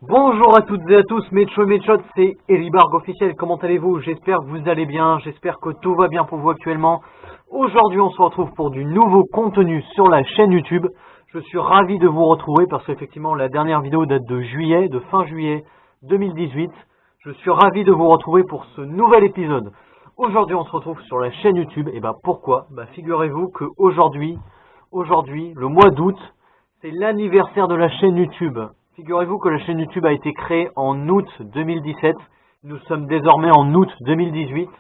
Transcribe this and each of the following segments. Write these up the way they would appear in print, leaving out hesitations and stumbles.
Bonjour à toutes et à tous, Mecho et Mechot, c'est Elibarg officiel, comment allez-vous? J'espère que vous allez bien, j'espère que tout va bien pour vous actuellement. Aujourd'hui on se retrouve pour du nouveau contenu sur la chaîne YouTube. Je suis ravi de vous retrouver parce qu'effectivement la dernière vidéo date de juillet, de fin juillet 2018. Je suis ravi de vous retrouver pour ce nouvel épisode. Aujourd'hui on se retrouve sur la chaîne YouTube, et pourquoi? Figurez-vous que aujourd'hui, le mois d'août, c'est l'anniversaire de la chaîne YouTube. Figurez-vous que la chaîne YouTube a été créée en août 2017. Nous sommes désormais en août 2018.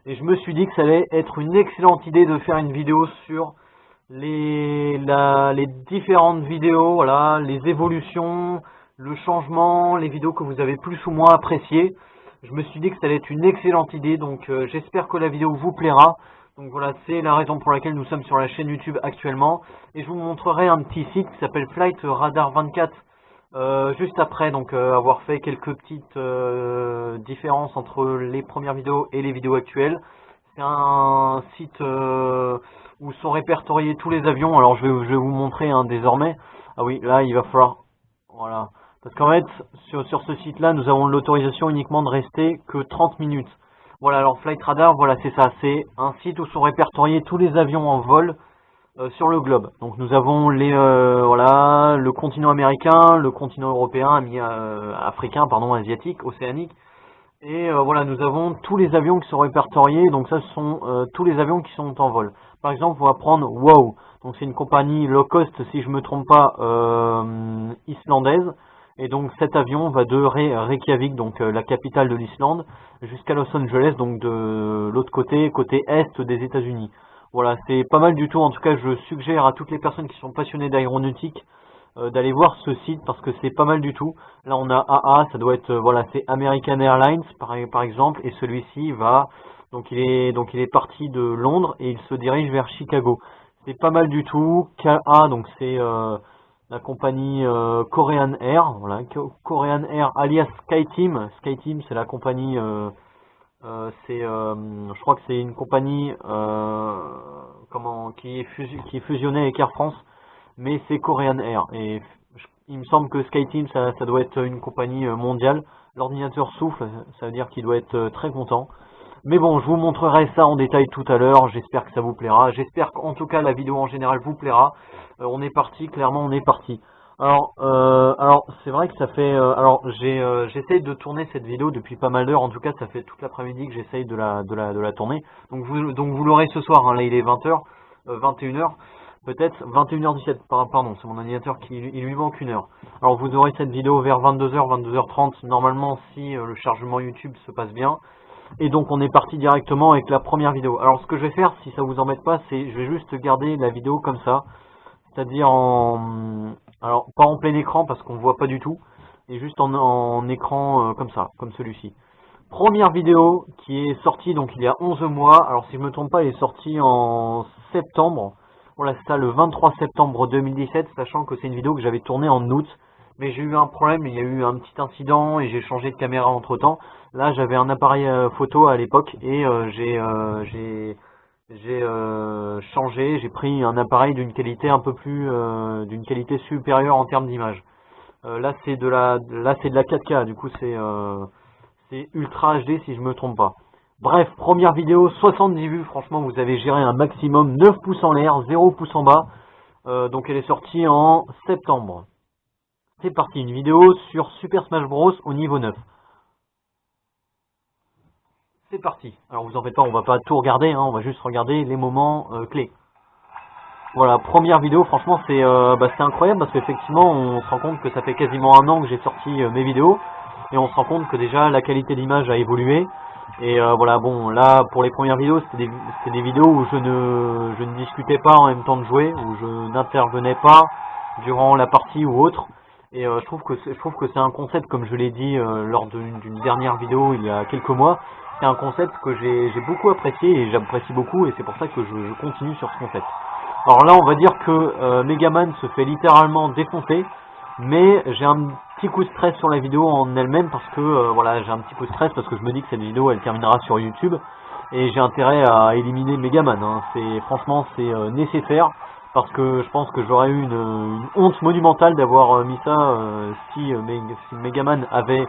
Et je me suis dit que ça allait être une excellente idée de faire une vidéo sur les différentes vidéos, voilà, les évolutions, le changement, les vidéos que vous avez plus ou moins appréciées. Je me suis dit que ça allait être une excellente idée, donc j'espère que la vidéo vous plaira. Donc voilà, c'est la raison pour laquelle nous sommes sur la chaîne YouTube actuellement. Et je vous montrerai un petit site qui s'appelle Flight Radar 24 juste après, donc avoir fait quelques petites différences entre les premières vidéos et les vidéos actuelles. C'est un site où sont répertoriés tous les avions. Alors je vais vous montrer désormais. Ah oui, là il va falloir, voilà. Parce qu'en fait, sur ce site-là, nous avons l'autorisation uniquement de rester que 30 minutes. Voilà, alors Flight Radar, voilà, c'est ça. C'est un site où sont répertoriés tous les avions en vol sur le globe. Donc nous avons voilà, le continent américain, le continent européen, africain, pardon, asiatique, océanique. Et voilà, nous avons tous les avions qui sont répertoriés. Donc ça, ce sont tous les avions qui sont en vol. Par exemple, on va prendre WOW. Donc c'est une compagnie low cost, si je me trompe pas, islandaise. Et donc cet avion va de Reykjavik, donc la capitale de l'Islande, jusqu'à Los Angeles, donc de l'autre côté, côté est des États-Unis. Voilà, c'est pas mal du tout. En tout cas, je suggère à toutes les personnes qui sont passionnées d'aéronautique d'aller voir ce site parce que c'est pas mal du tout. Là, on a AA, ça doit être, voilà, c'est American Airlines par exemple, et celui-ci va, donc il est parti de Londres et il se dirige vers Chicago. C'est pas mal du tout. KA, donc c'est la compagnie Korean Air, voilà, Korean Air alias SkyTeam. SkyTeam, c'est la compagnie, je crois que c'est une compagnie qui est fusionnée avec Air France, mais c'est Korean Air. Et il me semble que SkyTeam, ça doit être une compagnie mondiale. L'ordinateur souffle, ça veut dire qu'il doit être très content. Mais bon, je vous montrerai ça en détail tout à l'heure. J'espère que ça vous plaira. J'espère qu'en tout cas la vidéo en général vous plaira. On est parti, clairement on est parti. Alors c'est vrai que ça fait. Alors j'essaye de tourner cette vidéo depuis pas mal d'heures. En tout cas, ça fait toute l'après-midi que j'essaye de la tourner. Donc vous l'aurez ce soir. Là, il est 20h, 21h, peut-être 21h17. Pardon, c'est mon ordinateur il lui manque une heure. Alors vous aurez cette vidéo vers 22h, 22h30 normalement si le chargement YouTube se passe bien. Et donc on est parti directement avec la première vidéo. Alors ce que je vais faire, si ça vous embête pas, c'est je vais juste garder la vidéo comme ça, c'est-à-dire alors pas en plein écran parce qu'on voit pas du tout, et juste en écran comme ça, comme celui-ci. Première vidéo qui est sortie donc il y a 11 mois. Alors si je me trompe pas, elle est sortie en septembre. Voilà, c'est ça, le 23 septembre 2017, sachant que c'est une vidéo que j'avais tournée en août. Mais j'ai eu un problème, il y a eu un petit incident et j'ai changé de caméra entre temps. Là j'avais un appareil photo à l'époque et j'ai changé, j'ai pris un appareil d'une qualité un peu plus, d'une qualité supérieure en termes d'image. Là c'est de la 4K, du coup c'est Ultra HD si je me trompe pas. Bref, première vidéo, 70 vues, franchement vous avez géré un maximum, 9 pouces en l'air, 0 pouces en bas. Donc elle est sortie en septembre. C'est parti, une vidéo sur Super Smash Bros au niveau 9. C'est parti. Alors vous en faites pas, on va pas tout regarder, on va juste regarder les moments clés. Voilà, première vidéo, franchement c'est incroyable parce qu'effectivement on se rend compte que ça fait quasiment un an que j'ai sorti mes vidéos et on se rend compte que déjà la qualité d'image a évolué. Et voilà, bon là pour les premières vidéos c'était des vidéos où je ne discutais pas en même temps de jouer, où je n'intervenais pas durant la partie ou autre. Et je trouve que c'est un concept, comme je l'ai dit lors d'une dernière vidéo il y a quelques mois, c'est un concept que j'ai beaucoup apprécié et j'apprécie beaucoup et c'est pour ça que je continue sur ce concept. Alors là on va dire que Megaman se fait littéralement défoncer, mais j'ai un petit coup de stress sur la vidéo en elle-même parce que voilà, j'ai un petit coup de stress parce que je me dis que cette vidéo elle terminera sur YouTube et j'ai intérêt à éliminer Megaman. Franchement c'est nécessaire parce que je pense que j'aurais eu une honte monumentale d'avoir mis ça si Megaman avait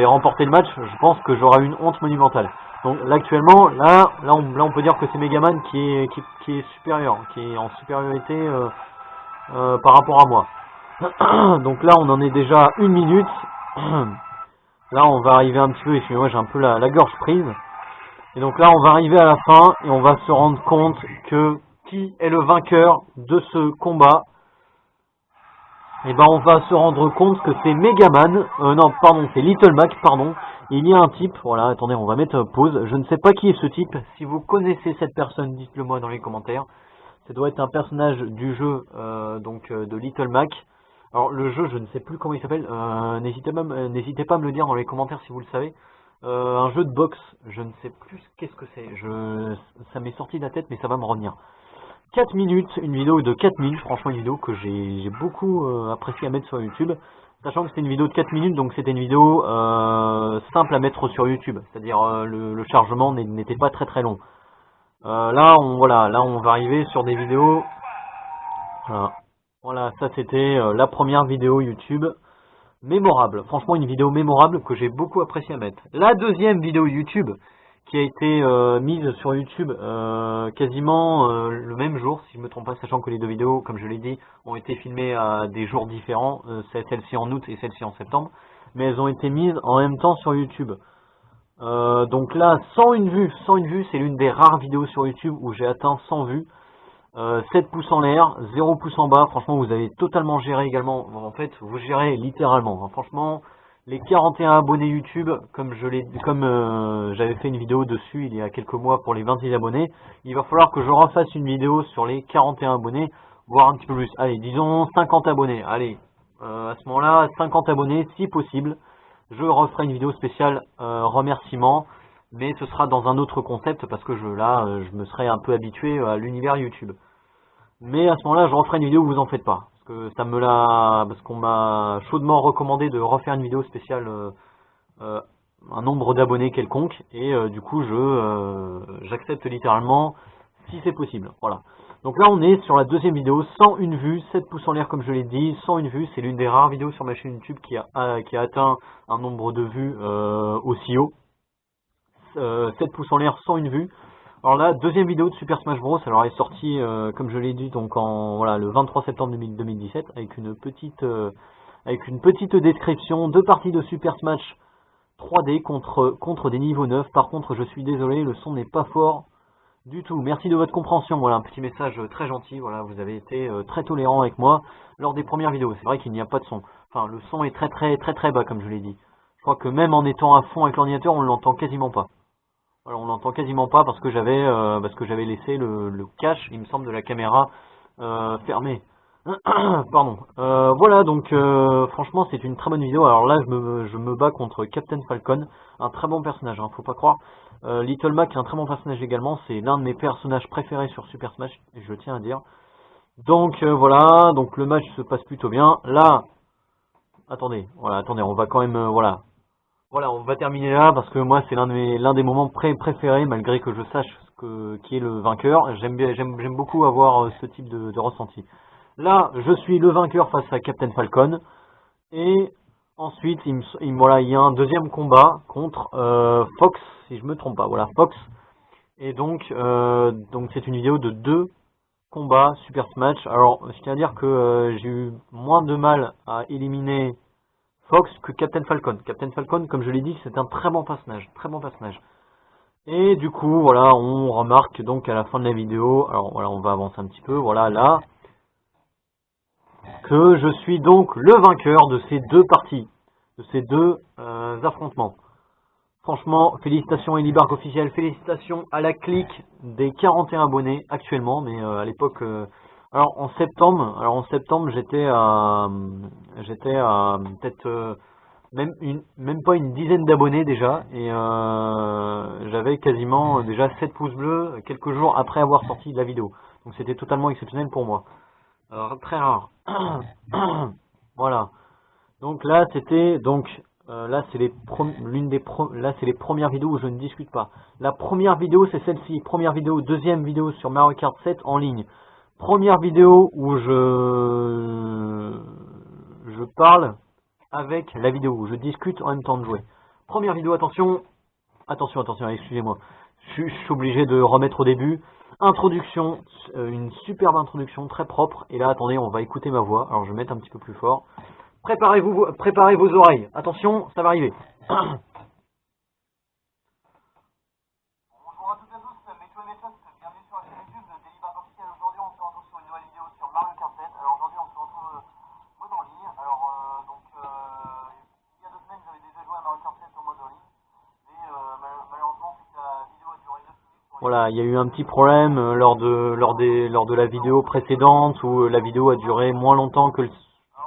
remporté le match. Je pense que j'aurais eu une honte monumentale. Donc là actuellement, là on peut dire que c'est Megaman qui est supérieur, qui est en supériorité par rapport à moi. Donc là on en est déjà à 1 minute. Là on va arriver un petit peu, excusez-moi j'ai un peu la gorge prise. Et donc là on va arriver à la fin et on va se rendre compte que qui est le vainqueur de ce combat. Et ben on va se rendre compte que c'est Megaman, non pardon c'est Little Mac, pardon. Il y a un type, voilà attendez on va mettre pause, je ne sais pas qui est ce type, si vous connaissez cette personne dites-le moi dans les commentaires. Ça doit être un personnage du jeu de Little Mac. Alors le jeu, je ne sais plus comment il s'appelle, n'hésitez pas à me le dire dans les commentaires si vous le savez. Un jeu de boxe, je ne sais plus qu'est-ce que c'est, ça m'est sorti de la tête mais ça va me revenir. 4 minutes, une vidéo de 4 minutes, franchement une vidéo que j'ai beaucoup apprécié à mettre sur YouTube. Sachant que c'était une vidéo de 4 minutes, donc c'était une vidéo simple à mettre sur YouTube. C'est-à-dire le chargement n'était pas très très long. Là on va arriver sur des vidéos. Voilà, ça c'était la première vidéo YouTube mémorable. Franchement une vidéo mémorable que j'ai beaucoup apprécié à mettre. La deuxième vidéo YouTube qui a été mise sur YouTube quasiment le même jour, si je ne me trompe pas, sachant que les deux vidéos, comme je l'ai dit, ont été filmées à des jours différents, celle-ci en août et celle-ci en septembre, mais elles ont été mises en même temps sur YouTube. Donc là, 101 vues, c'est l'une des rares vidéos sur YouTube où j'ai atteint 100 vues. 7 pouces en l'air, 0 pouces en bas, franchement vous avez totalement géré également, en fait vous gérez littéralement, hein. Franchement les 41 abonnés YouTube, comme j'avais fait une vidéo dessus il y a quelques mois pour les 26 abonnés, il va falloir que je refasse une vidéo sur les 41 abonnés, voire un petit peu plus, allez disons 50 abonnés, allez, à ce moment là 50 abonnés si possible, je referai une vidéo spéciale remerciement. Mais ce sera dans un autre concept parce que je me serai un peu habitué à l'univers YouTube. Mais à ce moment-là, je referai une vidéo, vous en faites pas. Parce qu'on m'a chaudement recommandé de refaire une vidéo spéciale un nombre d'abonnés quelconque. Et du coup, j'accepte littéralement si c'est possible. Voilà. Donc là, on est sur la deuxième vidéo, 101 vues, 7 pouces en l'air comme je l'ai dit, 101 vues. C'est l'une des rares vidéos sur ma chaîne YouTube qui a atteint un nombre de vues aussi haut. 7 pouces en l'air, 101 vues. Alors là, deuxième vidéo de Super Smash Bros. Alors elle est sortie, comme je l'ai dit, donc le 23 septembre 2017, avec une petite description, 2 parties de Super Smash 3D contre des niveaux 9. Par contre, je suis désolé, le son n'est pas fort du tout. Merci de votre compréhension. Voilà, un petit message très gentil. Voilà, vous avez été très tolérant avec moi lors des premières vidéos. C'est vrai qu'il n'y a pas de son. Enfin, le son est très bas, comme je l'ai dit. Je crois que même en étant à fond avec l'ordinateur, on ne l'entend quasiment pas. Alors, on l'entend quasiment pas parce que j'avais laissé le cache, il me semble, de la caméra fermé. Pardon. Voilà, donc franchement c'est une très bonne vidéo. Alors là je me bats contre Captain Falcon, un très bon personnage, hein, faut pas croire. Little Mac est un très bon personnage également, c'est l'un de mes personnages préférés sur Super Smash, je tiens à dire. Donc voilà, donc le match se passe plutôt bien. Là, attendez, on va quand même, voilà, on va terminer là parce que moi c'est l'un des moments préférés malgré que je sache qui est le vainqueur. J'aime beaucoup avoir ce type de ressenti. Là, je suis le vainqueur face à Captain Falcon et ensuite il y a un deuxième combat contre Fox, si je me trompe pas. Voilà, Fox. Et donc c'est une vidéo de 2 combats Super Smash. Alors, je tiens à dire que j'ai eu moins de mal à éliminer Fox que Captain Falcon. Captain Falcon, comme je l'ai dit, c'est un très bon personnage, Et du coup, voilà, on remarque donc à la fin de la vidéo, alors voilà, on va avancer un petit peu, voilà, là, que je suis donc le vainqueur de ces 2 parties, de ces 2 affrontements. Franchement, félicitations Elibarg officiel, félicitations à la clique des 41 abonnés actuellement, mais à l'époque... Alors en septembre, j'étais à peut-être même pas une dizaine d'abonnés déjà, et j'avais quasiment déjà 7 pouces bleus quelques jours après avoir sorti la vidéo. Donc c'était totalement exceptionnel pour moi. Alors, très rare. Voilà. Donc là c'était là c'est les premières vidéos où je ne discute pas. La première vidéo c'est celle-ci, première vidéo, deuxième vidéo sur Mario Kart 7 en ligne. Première vidéo où je parle avec la vidéo, où je discute en même temps de jouer. Première vidéo, attention, excusez-moi, je suis obligé de remettre au début. Introduction, une superbe introduction, très propre. Et là, attendez, on va écouter ma voix. Alors, je vais mettre un petit peu plus fort. Préparez vos oreilles. Attention, ça va arriver. Bonjour à toutes et à tous, Mécho et Méchot, bienvenue sur la chaîne YouTube de Delibar Officiel. Aujourd'hui, on se retrouve sur une nouvelle vidéo sur Mario Kart 7. Alors aujourd'hui, on se retrouve mode en ligne. Alors, il y a 2 semaines, j'avais déjà joué à Mario Kart 7 en mode en ligne. Mais malheureusement, vu que la vidéo a duré 9 minutes... Voilà, il y a eu un petit problème lors de la vidéo précédente où la vidéo a duré moins longtemps que le...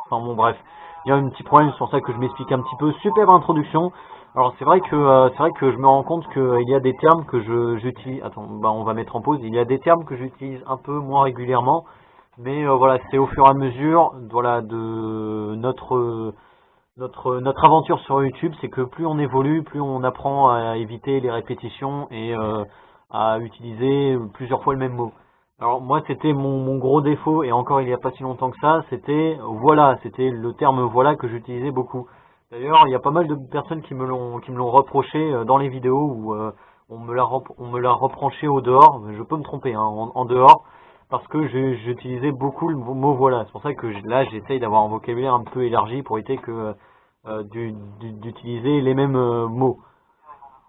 Enfin bon, bref. Il y a un petit problème, c'est pour ça que je m'explique un petit peu. Superbe introduction. Alors c'est vrai que je me rends compte qu'il y a des termes que j'utilise. Attends, on va mettre en pause. Il y a des termes que j'utilise un peu moins régulièrement, mais voilà, c'est au fur et à mesure, voilà, de notre aventure sur YouTube, c'est que plus on évolue, plus on apprend à éviter les répétitions et à utiliser plusieurs fois le même mot. Alors moi c'était mon gros défaut, et encore il n'y a pas si longtemps que ça, c'était voilà, c'était le terme voilà que j'utilisais beaucoup. D'ailleurs il y a pas mal de personnes qui me l'ont reproché dans les vidéos où on me l'a reproché au dehors, je peux me tromper hein, en dehors, parce que j'utilisais beaucoup le mot voilà. C'est pour ça que là j'essaye d'avoir un vocabulaire un peu élargi pour éviter que d'utiliser les mêmes mots.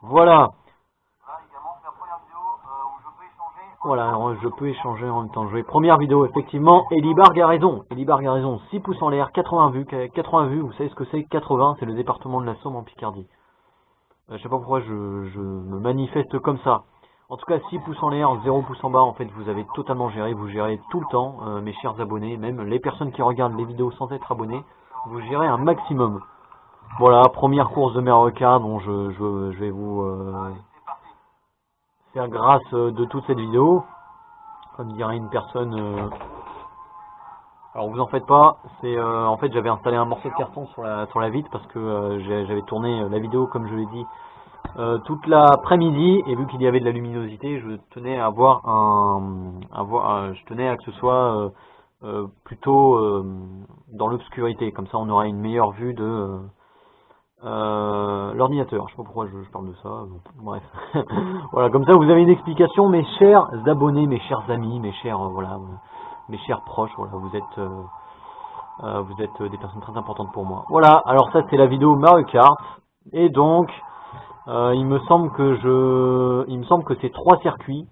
Voilà. Voilà, alors je peux échanger en même temps de jouer. Première vidéo, effectivement, Elibarg a raison. Elibarg a raison. 6 pouces en l'air, 80 vues. 80 vues, vous savez ce que c'est? 80, c'est le département de la Somme en Picardie. Je sais pas pourquoi je me manifeste comme ça. En tout cas, 6 pouces en l'air, 0 pouces en bas, en fait, vous avez totalement géré. Vous gérez tout le temps, mes chers abonnés, même les personnes qui regardent les vidéos sans être abonnés. Vous gérez un maximum. Voilà, première course de Mario Kart dont je vais vous faire grâce de toute cette vidéo. Comme dirait une personne... Alors vous en faites pas, c'est en fait j'avais installé un morceau de carton sur la vitre parce que j'avais tourné la vidéo comme je l'ai dit toute l'après-midi, et vu qu'il y avait de la luminosité, je tenais à avoir je tenais à que ce soit plutôt dans l'obscurité, comme ça on aura une meilleure vue de l'ordinateur. Je sais pas pourquoi je parle de ça, bref. Voilà, comme ça vous avez une explication, mes chers abonnés, mes chers amis, mes chers voilà, mes chers proches. Voilà, vous êtes des personnes très importantes pour moi. Voilà, alors ça c'est la vidéo Mario Kart, et donc il me semble que c'est 3 circuits.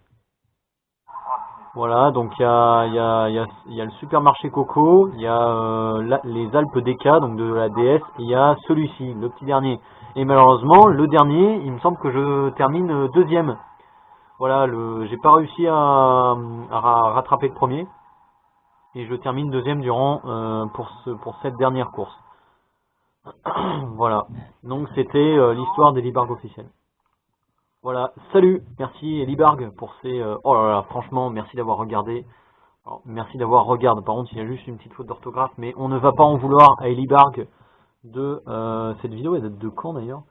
Voilà, donc il y a le supermarché Coco, il y a les Alpes DK, donc de la DS, et il y a celui-ci, le petit dernier. Et malheureusement, le dernier, il me semble que je termine deuxième. Voilà, j'ai pas réussi à rattraper le premier, et je termine deuxième durant pour cette dernière course. Voilà, donc c'était l'histoire d'Elibarg officiel. Voilà, salut, merci Elibarg pour ces... oh là là, franchement, merci d'avoir regardé. Alors, merci d'avoir regardé, par contre il y a juste une petite faute d'orthographe, mais on ne va pas en vouloir à Elibarg de cette vidéo. Elle date de quand d'ailleurs?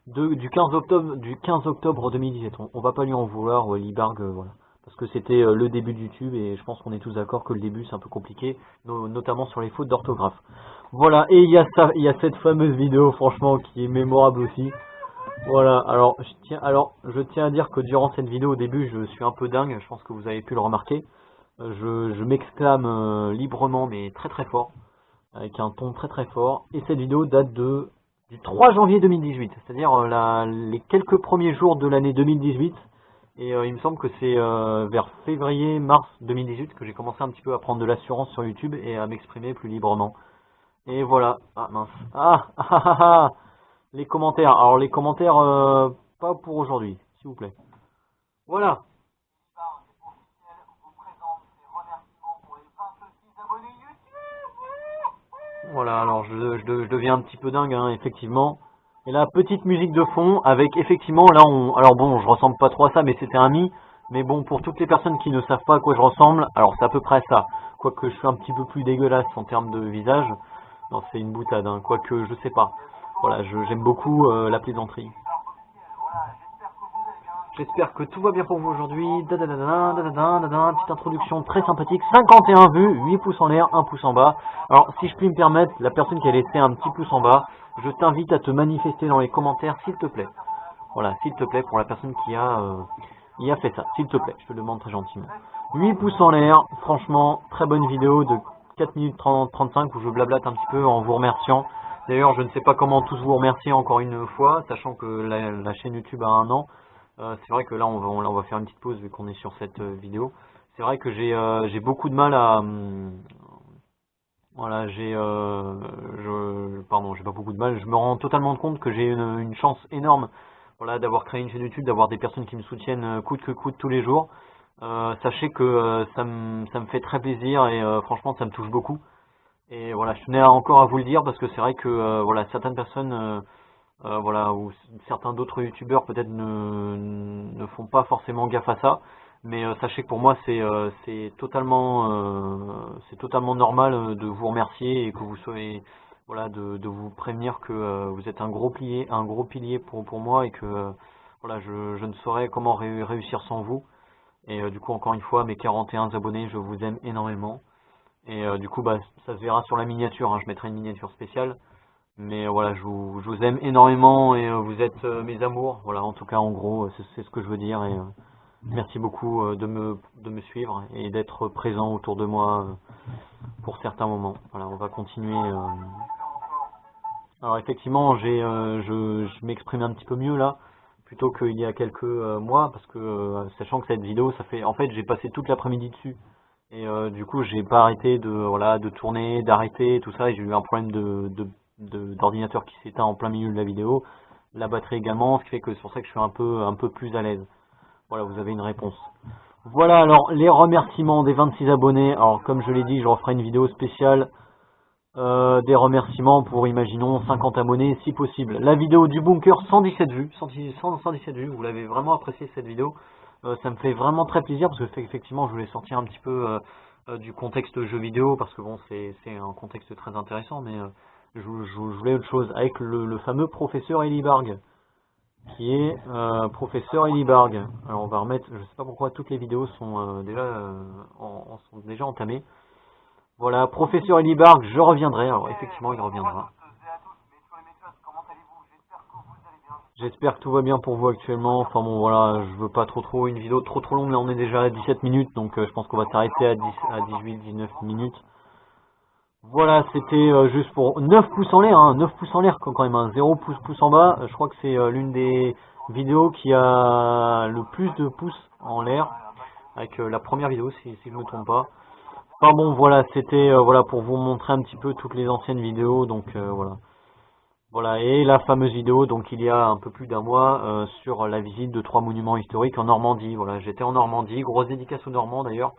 Du 15 octobre 2017, on va pas lui en vouloir au Elibarg, voilà. Parce que c'était le début de YouTube, et je pense qu'on est tous d'accord que le début c'est un peu compliqué, notamment sur les fautes d'orthographe. Voilà, et il y a cette fameuse vidéo, franchement, qui est mémorable aussi. Voilà, alors je tiens à dire que durant cette vidéo, au début, je suis un peu dingue, je pense que vous avez pu le remarquer. Je m'exclame librement, mais très très fort, avec un ton très très fort. Et cette vidéo date du 3 janvier 2018, c'est-à-dire les quelques premiers jours de l'année 2018. Et il me semble que c'est vers février-mars 2018 que j'ai commencé un petit peu à prendre de l'assurance sur YouTube et à m'exprimer plus librement. Et voilà, ah mince, les commentaires. Alors les commentaires, pas pour aujourd'hui, s'il vous plaît. Voilà. Voilà, alors je deviens un petit peu dingue, hein, effectivement. Et la petite musique de fond avec effectivement là alors bon, je ressemble pas trop à ça, mais c'était un mi. Mais bon, pour toutes les personnes qui ne savent pas à quoi je ressemble, alors c'est à peu près ça. Quoique je suis un petit peu plus dégueulasse en termes de visage. Non, c'est une boutade, hein, quoique je sais pas. Voilà, j'aime beaucoup la plaisanterie. J'espère que tout va bien pour vous aujourd'hui. Petite introduction très sympathique. 51 vues, 8 pouces en l'air, 1 pouce en bas. Alors, si je puis me permettre, la personne qui a laissé un petit pouce en bas, je t'invite à te manifester dans les commentaires, s'il te plaît. Voilà, s'il te plaît, pour la personne qui a fait ça. S'il te plaît, je te le demande très gentiment. 8 pouces en l'air, franchement, très bonne vidéo de 4 minutes 35 où je blablate un petit peu en vous remerciant. D'ailleurs, je ne sais pas comment tous vous remercier encore une fois, sachant que la chaîne YouTube a 1 an. C'est vrai que là, on va faire une petite pause vu qu'on est sur cette vidéo. C'est vrai que j'ai beaucoup de mal à... voilà, pardon, j'ai pas beaucoup de mal. Je me rends totalement compte que j'ai une chance énorme, voilà, d'avoir créé une chaîne YouTube, d'avoir des personnes qui me soutiennent coûte que coûte tous les jours. Sachez que ça me fait très plaisir et franchement, ça me touche beaucoup. Et voilà, je tenais encore à vous le dire parce que c'est vrai que voilà, certaines personnes, voilà, ou certains d'autres youtubeurs peut-être ne font pas forcément gaffe à ça. Mais sachez que pour moi c'est totalement normal de vous remercier et que vous soyez, voilà, de vous prévenir que vous êtes un gros pilier pour moi et que voilà, je ne saurais comment réussir sans vous. Et du coup, encore une fois, mes 41 abonnés, je vous aime énormément. Et du coup, bah, ça se verra sur la miniature, hein, je mettrai une miniature spéciale. Mais voilà, je vous aime énormément et vous êtes mes amours. Voilà, en tout cas, en gros, c'est ce que je veux dire. Et merci beaucoup de me suivre et d'être présent autour de moi pour certains moments. Voilà, on va continuer. Alors effectivement, je m'exprime un petit peu mieux là, plutôt qu'il y a quelques mois, parce que sachant que cette vidéo, ça fait, en fait, j'ai passé toute l'après-midi dessus. Et du coup, j'ai pas arrêté de tourner, d'arrêter, tout ça. Et j'ai eu un problème d'ordinateur qui s'éteint en plein milieu de la vidéo. La batterie également, ce qui fait que c'est pour ça que je suis un peu plus à l'aise. Voilà, vous avez une réponse. Voilà, alors les remerciements des 26 abonnés. Alors comme je l'ai dit, je referai une vidéo spéciale des remerciements pour, imaginons, 50 abonnés si possible. La vidéo du bunker, 117 vues. 117 vues, vous l'avez vraiment apprécié cette vidéo. Ça me fait vraiment très plaisir parce que effectivement je voulais sortir un petit peu du contexte jeu vidéo parce que bon, c'est un contexte très intéressant, mais je voulais autre chose avec le fameux professeur Elibarg, qui est professeur Elibarg. Alors on va remettre, je sais pas pourquoi toutes les vidéos sont déjà entamées. Voilà, professeur Elibarg, je reviendrai. Alors effectivement, il reviendra. J'espère que tout va bien pour vous actuellement. Enfin bon, voilà, je veux pas trop une vidéo trop longue. Là, on est déjà à 17 minutes, donc je pense qu'on va s'arrêter à 18-19 minutes. Voilà, c'était juste pour 9 pouces en l'air, hein, 9 pouces en l'air quand même, hein, 0 pouce en bas. Je crois que c'est l'une des vidéos qui a le plus de pouces en l'air, avec la première vidéo, si je ne me trompe pas. Enfin bon, voilà, c'était voilà, pour vous montrer un petit peu toutes les anciennes vidéos, donc voilà. Voilà, et la fameuse vidéo, donc il y a un peu plus d'un mois, sur la visite de 3 monuments historiques en Normandie. Voilà, j'étais en Normandie, grosse dédicace aux Normands d'ailleurs.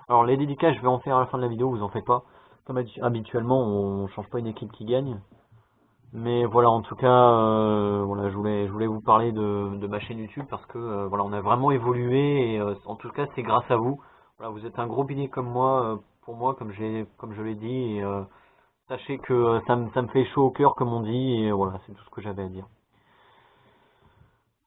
Alors les dédicaces, je vais en faire à la fin de la vidéo, vous en faites pas. Comme habituellement, on change pas une équipe qui gagne. Mais voilà, en tout cas, voilà, je voulais vous parler de ma chaîne YouTube parce que voilà, on a vraiment évolué et en tout cas, c'est grâce à vous. Voilà, vous êtes un gros pilier comme moi, pour moi, comme je l'ai dit. Et, sachez que ça me fait chaud au cœur, comme on dit, et voilà, c'est tout ce que j'avais à dire.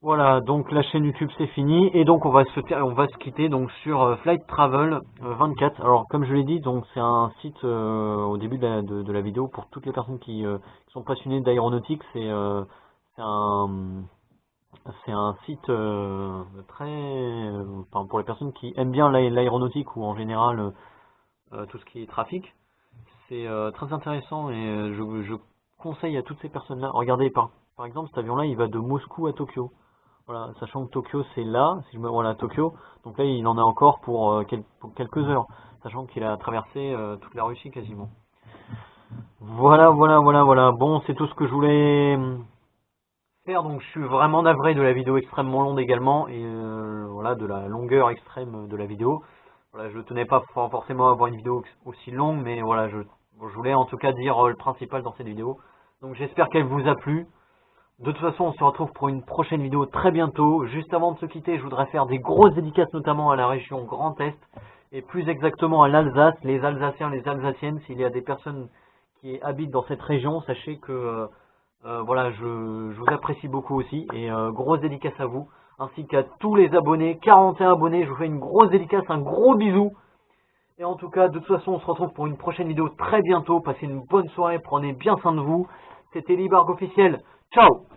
Voilà, donc la chaîne YouTube c'est fini, et donc on va se quitter donc sur Flight Travel 24. Alors comme je l'ai dit, donc c'est un site au début de la vidéo pour toutes les personnes qui sont passionnées d'aéronautique. C'est un site très, enfin, pour les personnes qui aiment bien l'aéronautique ou en général tout ce qui est trafic. C'est très intéressant et je conseille à toutes ces personnes-là. Regardez, par exemple, cet avion-là, il va de Moscou à Tokyo. Voilà, sachant que Tokyo, c'est là, si je me voilà, Tokyo. Donc là, il en a encore pour quelques heures, sachant qu'il a traversé toute la Russie quasiment. Voilà. Bon, c'est tout ce que je voulais faire. Donc, je suis vraiment navré de la vidéo extrêmement longue également et voilà, de la longueur extrême de la vidéo. Voilà, je tenais pas forcément à avoir une vidéo aussi longue, mais voilà, je voulais en tout cas dire le principal dans cette vidéo. Donc j'espère qu'elle vous a plu. De toute façon, on se retrouve pour une prochaine vidéo très bientôt. Juste avant de se quitter, je voudrais faire des grosses dédicaces notamment à la région Grand Est et plus exactement à l'Alsace, les Alsaciens, les Alsaciennes. S'il y a des personnes qui habitent dans cette région, sachez que voilà, je vous apprécie beaucoup aussi et grosse dédicace à vous. ainsi qu'à tous les abonnés, 41 abonnés. Je vous fais une grosse dédicace, un gros bisou. Et en tout cas, de toute façon, on se retrouve pour une prochaine vidéo très bientôt. Passez une bonne soirée, prenez bien soin de vous. C'était Libarg officiel. Ciao!